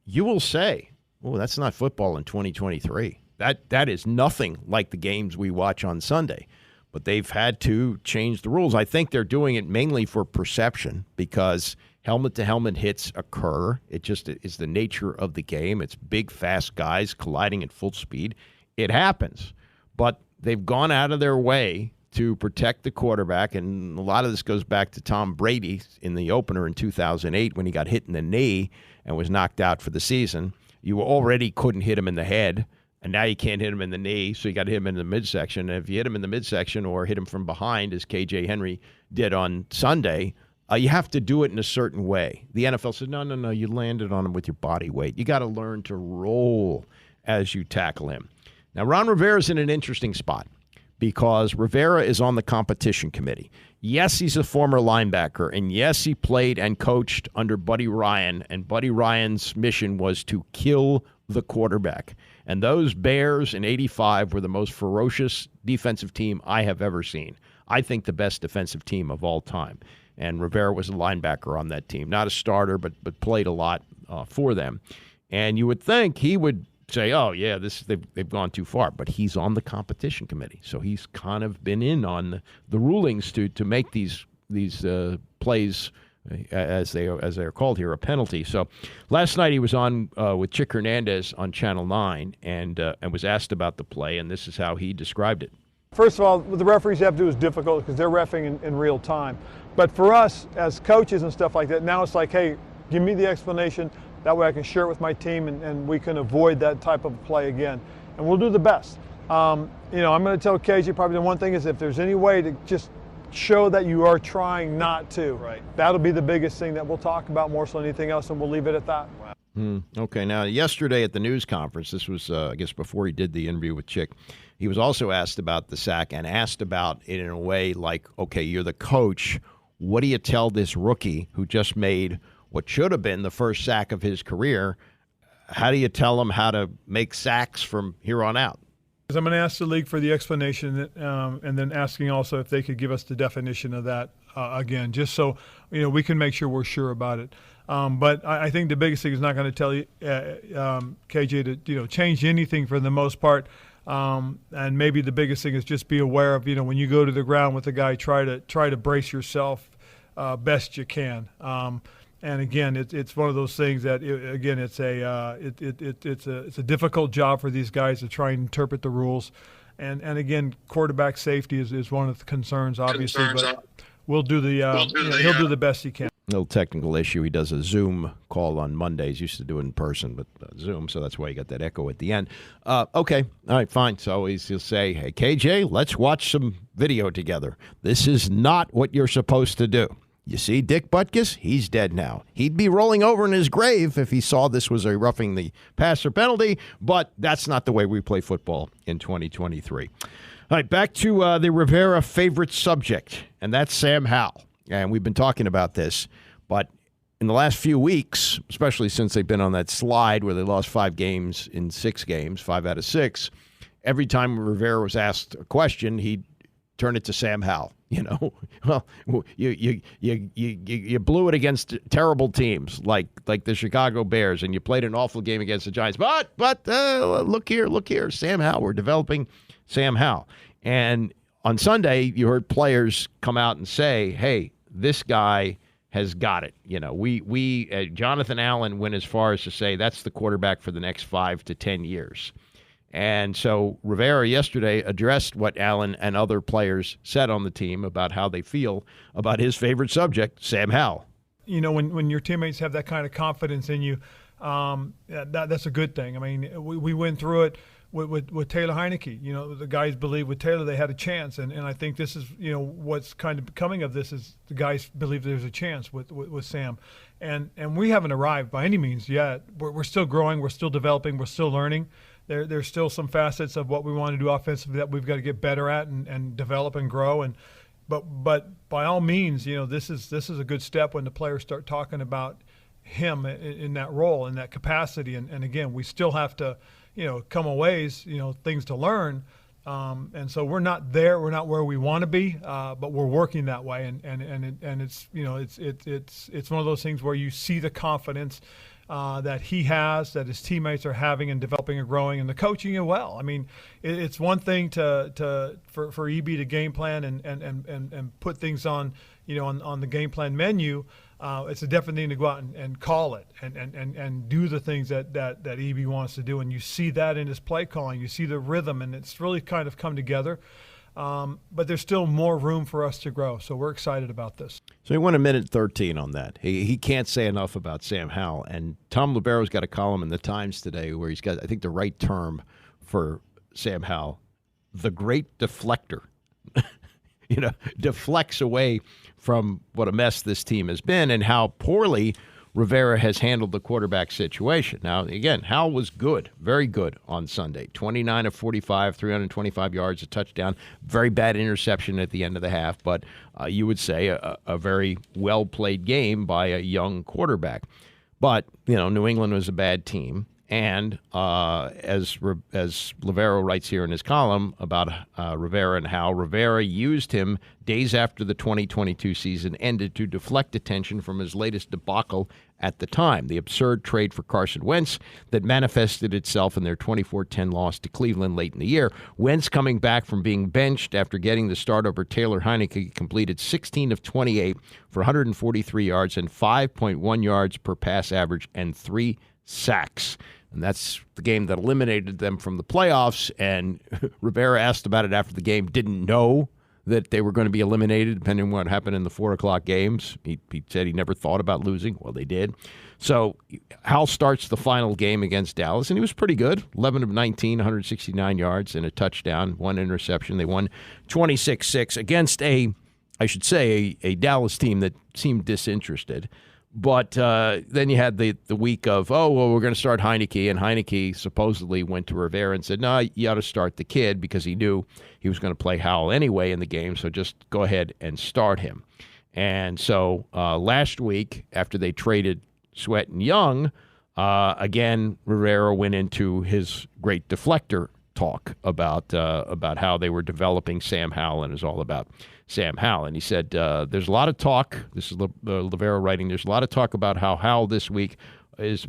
you will say, "Oh, that's not football in 2023. That is nothing like the games we watch on Sunday." But they've had to change the rules. I think they're doing it mainly for perception because helmet-to-helmet hits occur. It just is the nature of the game. It's big, fast guys colliding at full speed. It happens. But they've gone out of their way to protect the quarterback, and a lot of this goes back to Tom Brady in the opener in 2008 when he got hit in the knee and was knocked out for the season. You already couldn't hit him in the head, and now you can't hit him in the knee, so you got to hit him in the midsection. And if you hit him in the midsection or hit him from behind, as KJ Henry did on Sunday, you have to do it in a certain way. The NFL says, no, you landed on him with your body weight. You got to learn to roll as you tackle him. Now, Ron Rivera's in an interesting spot because Rivera is on the competition committee. Yes, he's a former linebacker, and yes, he played and coached under Buddy Ryan, and Buddy Ryan's mission was to kill the quarterback. And those Bears in '85 were the most ferocious defensive team I have ever seen. I think the best defensive team of all time. And Rivera was a linebacker on that team. Not a starter, but played a lot for them. And you would think he would say, oh, yeah, they've gone too far. But he's on the competition committee. So he's kind of been in on the rulings to make these plays, as they are called here, a penalty. So last night he was on with Chick Hernandez on Channel 9 and was asked about the play, and this is how he described it. First of all, what the referees have to do is difficult because they're reffing in real time. But for us as coaches and stuff like that, now it's like, hey, give me the explanation. That way I can share it with my team and we can avoid that type of play again. And we'll do the best. I'm going to tell KJ probably the one thing is if there's any way to just show that you are trying not to, that'll be the biggest thing that we'll talk about more so than anything else, and we'll leave it at that. Wow. Okay, now yesterday at the news conference, this was, I guess, before he did the interview with Chick, he was also asked about the sack and asked about it in a way like, okay, you're the coach. What do you tell this rookie who just made what should have been the first sack of his career? How do you tell him how to make sacks from here on out? I'm going to ask the league for the explanation and then asking also if they could give us the definition of that again, just so we can make sure we're sure about it. But I think the biggest thing is not going to tell you, KJ, to change anything for the most part. And maybe the biggest thing is just be aware of when you go to the ground with a guy, try to brace yourself best you can. And again, it's one of those things that it's a difficult job for these guys to try and interpret the rules. And again, quarterback safety is one of the concerns, obviously. But we'll do he'll do the best he can. little technical issue. He does a Zoom call on Mondays. Used to do it in person, but Zoom, so that's why you got that echo at the end. Okay, all right, fine. So he'll say, hey, KJ, let's watch some video together. This is not what you're supposed to do. You see Dick Butkus? He's dead now. He'd be rolling over in his grave if he saw this was a roughing the passer penalty, but that's not the way we play football in 2023. All right, back to the Rivera favorite subject, and that's Sam Howell. And we've been talking about this, but in the last few weeks, especially since they've been on that slide where they lost 5 games in 6 games, 5 out of 6, every time Rivera was asked a question, he'd turn it to Sam Howell. You know, well, you blew it against terrible teams like the Chicago Bears, and you played an awful game against the Giants. But look here, Sam Howell. We're developing Sam Howell. And on Sunday, you heard players come out and say, "Hey, this guy has got it." You know, we Jonathan Allen went as far as to say that's the quarterback for the next 5 to 10 years. And so Rivera yesterday addressed what Allen and other players said on the team about how they feel about his favorite subject, Sam Howell. You know, when your teammates have that kind of confidence in you, that's a good thing. I mean, we went through it with Taylor Heineke. You know, the guys believed with Taylor they had a chance. And I think this is, you know, what's kind of coming of this is the guys believe there's a chance with Sam. And we haven't arrived by any means yet. We're still growing. We're still developing. We're still learning. There's still some facets of what we want to do offensively that we've got to get better at and develop and grow. But by all means, you know, this is a good step when the players start talking about him in that role, in that capacity. And again, we still have to, you know, come a ways, you know, things to learn. And so we're not there. We're not where we want to be, but we're working that way. And it's, you know, it's one of those things where you see the confidence that he has, that his teammates are having and developing and growing, and the coaching as well. I mean, it's one thing for EB to game plan and put things on, you know, on the game plan menu. It's a different thing to go out and call it and do the things that EB wants to do. And you see that in his play calling. You see the rhythm, and it's really kind of come together. But there's still more room for us to grow, so we're excited about this. So he went 1:13 on that. He can't say enough about Sam Howell. And Tom Libero's got a column in the Times today where he's got, I think, the right term for Sam Howell, the great deflector. You know, deflects away from what a mess this team has been and how poorly Rivera has handled the quarterback situation. Now, again, Howell was good, very good on Sunday. 29 of 45, 325 yards, a touchdown. Very bad interception at the end of the half, but you would say a very well-played game by a young quarterback. But, you know, New England was a bad team. And as Rivera writes here in his column about Rivera and how Rivera used him days after the 2022 season ended to deflect attention from his latest debacle at the time, the absurd trade for Carson Wentz that manifested itself in their 24-10 loss to Cleveland late in the year. Wentz, coming back from being benched after getting the start over Taylor Heineke, completed 16 of 28 for 143 yards and 5.1 yards per pass average and 3 sacks. And that's the game that eliminated them from the playoffs. And Rivera asked about it after the game, didn't know that they were going to be eliminated, depending on what happened in the 4 o'clock games. He said he never thought about losing. Well, they did. So Howell starts the final game against Dallas, and he was pretty good. 11 of 19, 169 yards and a touchdown, 1 interception. They won 26-6 against a Dallas team that seemed disinterested. But then you had the week of, we're going to start Heineke, and Heineke supposedly went to Rivera and said, no, you ought to start the kid because he knew he was going to play Howell anyway in the game, so just go ahead and start him. And so last week, after they traded Sweat and Young, again, Rivera went into his great deflector talk about how they were developing Sam Howell, and it was all about Sam Howell. And he said, there's a lot of talk, this is Rivera writing, there's a lot of talk about how Howell this week is,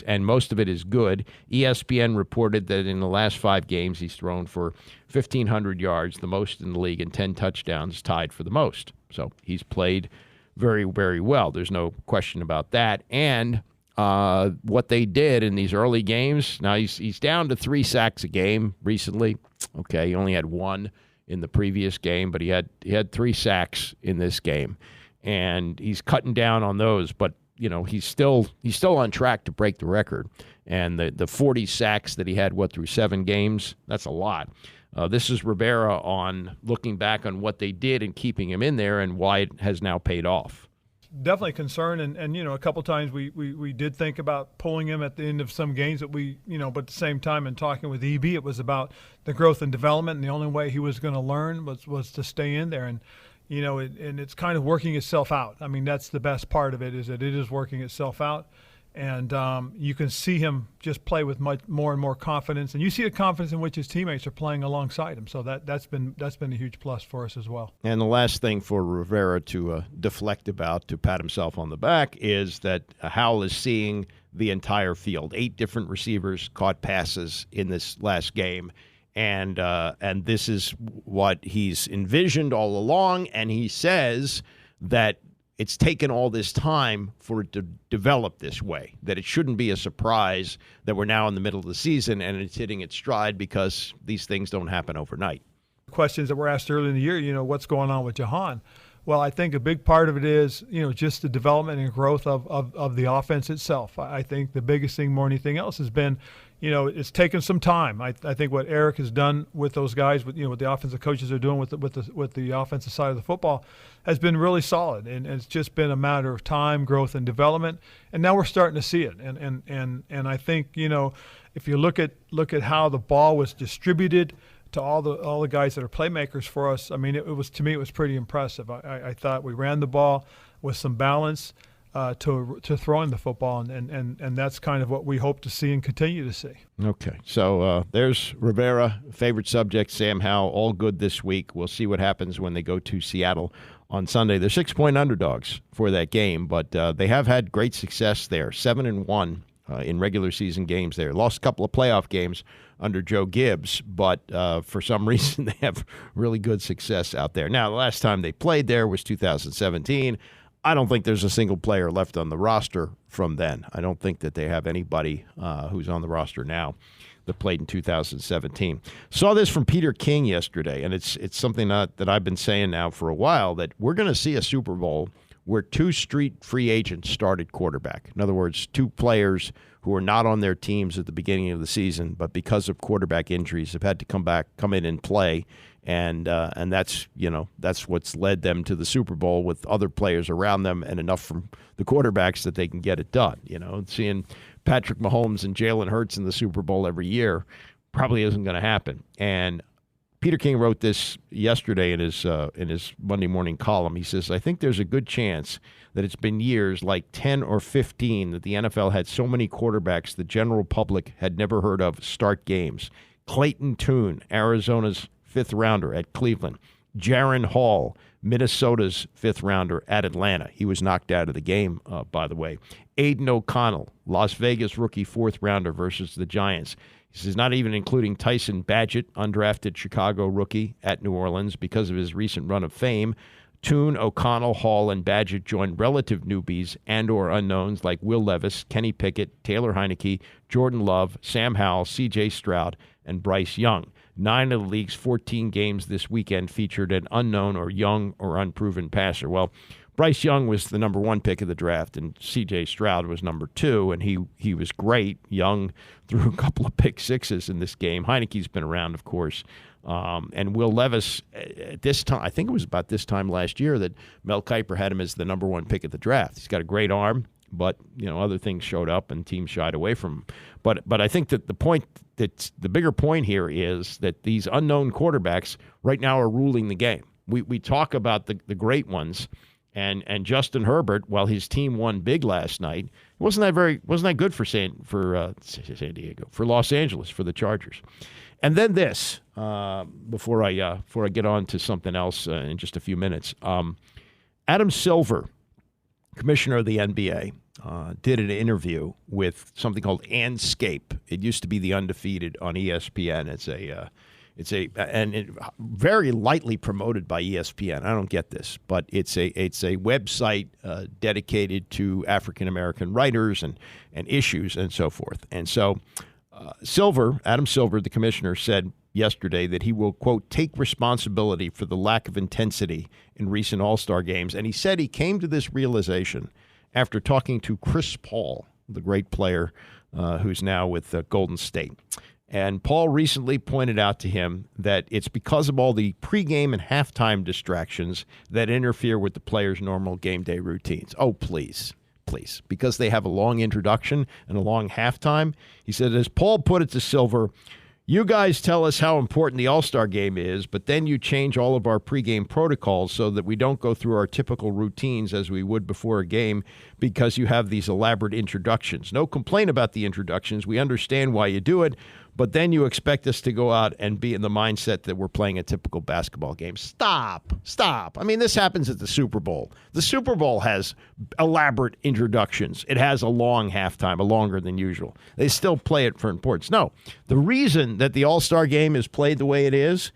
and most of it is good. ESPN reported that in the last 5 games, he's thrown for 1,500 yards, the most in the league, and 10 touchdowns, tied for the most. So he's played very, very well. There's no question about that. And what they did in these early games, now he's down to 3 sacks a game recently. Okay, he only had 1 in the previous game, but he had 3 sacks in this game. and he's cutting down on those. But he's still on track to break the record. And the 40 sacks that he had through 7 games, that's a lot. This is Rivera on looking back on what they did and keeping him in there and why it has now paid off. Definitely concerned, and a couple times we did think about pulling him at the end of some games that but at the same time in talking with EB, it was about the growth and development, and the only way he was going to learn was to stay in there, and it's kind of working itself out. I mean, that's the best part of it, is that it is working itself out. And you can see him just play with much more and more confidence, and you see the confidence in which his teammates are playing alongside him. So that's been a huge plus for us as well. And the last thing for Rivera to deflect about, to pat himself on the back, is that Howell is seeing the entire field. 8 different receivers caught passes in this last game, and this is what he's envisioned all along. And he says that it's taken all this time for it to develop this way, that it shouldn't be a surprise that we're now in the middle of the season and it's hitting its stride, because these things don't happen overnight. Questions that were asked early in the year, what's going on with Jahan? Well, I think a big part of it is, just the development and growth of the offense itself. I think the biggest thing more than anything else has been, it's taken some time. I think what Eric has done with those guys, with what the offensive coaches are doing with the offensive side of the football, has been really solid. And it's just been a matter of time, growth, and development. And now we're starting to see it. And I think, if you look at how the ball was distributed to all the guys that are playmakers for us, I mean, it was pretty impressive. I thought we ran the ball with some balance to throwing the football, and that's kind of what we hope to see and continue to see. Okay, so there's Rivera, favorite subject, Sam Howell, all good this week. We'll see what happens when they go to Seattle on Sunday. They're 6-point underdogs for that game, but they have had great success there, 7-1 in regular season games there. Lost a couple of playoff games under Joe Gibbs, but for some reason they have really good success out there. Now, the last time they played there was 2017. I don't think there's a single player left on the roster from then. I don't think that they have anybody who's on the roster now that played in 2017. Saw this from Peter King yesterday, and it's something that I've been saying now for a while, that we're going to see a Super Bowl where 2 street free agents started quarterback. In other words, 2 players who are not on their teams at the beginning of the season, but because of quarterback injuries have had to come in and play. And that's what's led them to the Super Bowl, with other players around them and enough from the quarterbacks that they can get it done. Seeing Patrick Mahomes and Jalen Hurts in the Super Bowl every year probably isn't going to happen. And Peter King wrote this yesterday in his Monday morning column. He says, I think there's a good chance that it's been years, like 10 or 15, that the NFL had so many quarterbacks the general public had never heard of start games. Clayton Tune, Arizona's 5th rounder at Cleveland. Jaron Hall, Minnesota's 5th rounder at Atlanta. He was knocked out of the game, by the way. Aiden O'Connell, Las Vegas rookie 4th rounder versus the Giants. He says not even including Tyson Bagent, undrafted Chicago rookie at New Orleans because of his recent run of fame. Tune, O'Connell, Hall, and Bagent joined relative newbies and or unknowns like Will Levis, Kenny Pickett, Taylor Heineke, Jordan Love, Sam Howell, C.J. Stroud, and Bryce Young. 9 of the league's 14 games this weekend featured an unknown or young or unproven passer. Well, Bryce Young was the number 1 pick of the draft, and C.J. Stroud was number 2, and he was great. Young threw a couple of pick sixes in this game. Heineke's been around, of course. And Will Levis, at this time, I think it was about this time last year that Mel Kiper had him as the number 1 pick of the draft. He's got a great arm, but other things showed up and teams shied away from him. But I think that the bigger point here is that these unknown quarterbacks right now are ruling the game. We talk about the great ones, and Justin Herbert, while his team won big last night, wasn't that good for San Diego, for Los Angeles, for the Chargers. And then this, before I get on to something else in just a few minutes, Adam Silver, commissioner of the NBA, did an interview with something called Anscape. It used to be the Undefeated on ESPN. It's very lightly promoted by ESPN. I don't get this, but it's a website dedicated to African American writers and issues and so forth. And so Adam Silver, the commissioner, said yesterday that he will, quote, take responsibility for the lack of intensity in recent All-Star games. And he said he came to this realization after talking to Chris Paul, the great player who's now with Golden State. And Paul recently pointed out to him that it's because of all the pregame and halftime distractions that interfere with the players' normal game day routines. Oh, please, because they have a long introduction and a long halftime. He said, as Paul put it to Silver, you guys tell us how important the All-Star game is, but then you change all of our pregame protocols so that we don't go through our typical routines as we would before a game because you have these elaborate introductions. No complaint about the introductions. We understand why you do it, but then you expect us to go out and be in the mindset that we're playing a typical basketball game. Stop. I mean, this happens at the Super Bowl. The Super Bowl has elaborate introductions. It has a long halftime, a longer than usual. They still play it for importance. No, the reason that the All-Star game is played the way it is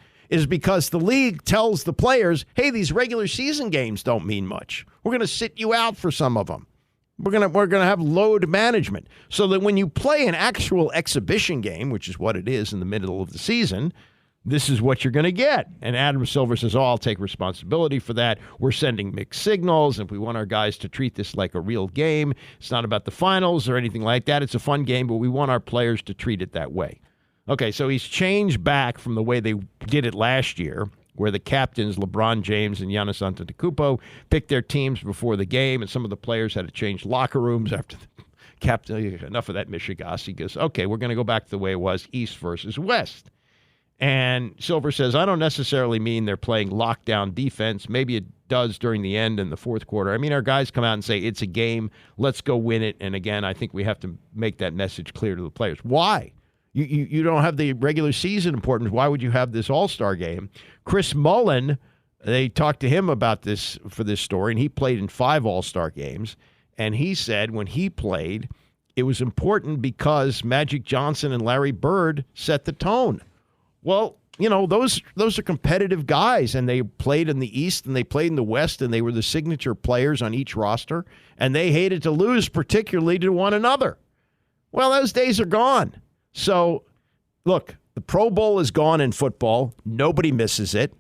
because the league tells the players, hey, these regular season games don't mean much. We're going to sit you out for some of them. We're gonna have load management so that when you play an actual exhibition game, which is what it is in the middle of the season, this is what you're going to get. And Adam Silver says, I'll take responsibility for that. We're sending mixed signals. If we want our guys to treat this like a real game, it's not about the finals or anything like that. It's a fun game, but we want our players to treat it that way. Okay, so he's changed back from the way they did it last year, where the captains, LeBron James and Giannis Antetokounmpo, picked their teams before the game, and some of the players had to change locker rooms after the captain. Enough of that Michigas. He goes, okay, we're going to go back to the way it was, East versus West. And Silver says, I don't necessarily mean they're playing lockdown defense. Maybe it does during the end in the fourth quarter. I mean, our guys come out and say, it's a game. Let's go win it. And again, I think we have to make that message clear to the players. Why? You don't have the regular season importance. Why would you have this All-Star game? Chris Mullin, they talked to him about this for this story, and he played in 5 All-Star games. And he said when he played, it was important because Magic Johnson and Larry Bird set the tone. Well, you know, those are competitive guys, and they played in the East and they played in the West, and they were the signature players on each roster, and they hated to lose, particularly to one another. Well, those days are gone. So, look, the Pro Bowl is gone in football. Nobody misses it.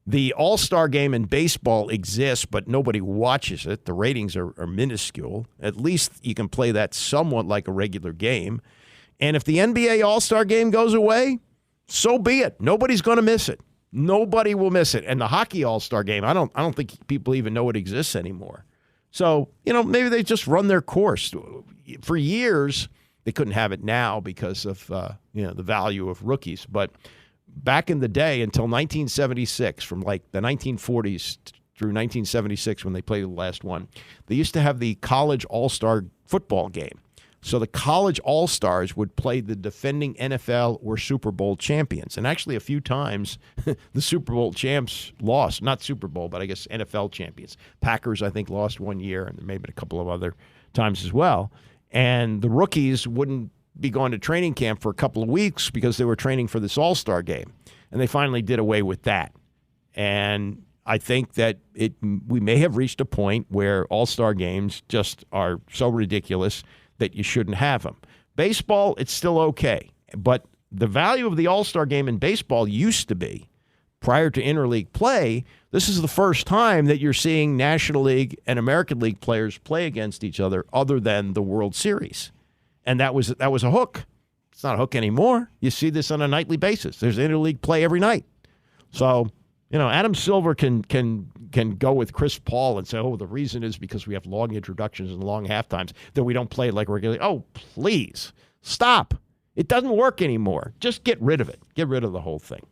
The All-Star game in baseball exists, but nobody watches it. The ratings are minuscule. At least you can play that somewhat like a regular game. And if the NBA All-Star game goes away, so be it. Nobody's going to miss it. Nobody will miss it. And the hockey All-Star game, I don't think people even know it exists anymore. So, you know, maybe they just run their course. For years, they couldn't have it now because of the value of rookies. But back in the day, until 1976, from like the 1940s through 1976 when they played the last one, they used to have the college all-star football game. So the college all-stars would play the defending NFL or Super Bowl champions. And actually a few times the Super Bowl champs lost. Not Super Bowl, but I guess NFL champions. Packers, I think, lost one year, and maybe a couple of other times as well. And the rookies wouldn't be going to training camp for a couple of weeks because they were training for this All-Star game. And they finally did away with that. And I think that we may have reached a point where All-Star games just are so ridiculous that you shouldn't have them. Baseball, it's still okay. But the value of the All-Star game in baseball used to be, prior to interleague play, this is the first time that you're seeing National League and American League players play against each other than the World Series. And that was a hook. It's not a hook anymore. You see this on a nightly basis. There's interleague play every night. So, you know, Adam Silver can go with Chris Paul and say, oh, the reason is because we have long introductions and long halftimes that we don't play like regularly. Oh, please, stop. It doesn't work anymore. Just get rid of it. Get rid of the whole thing.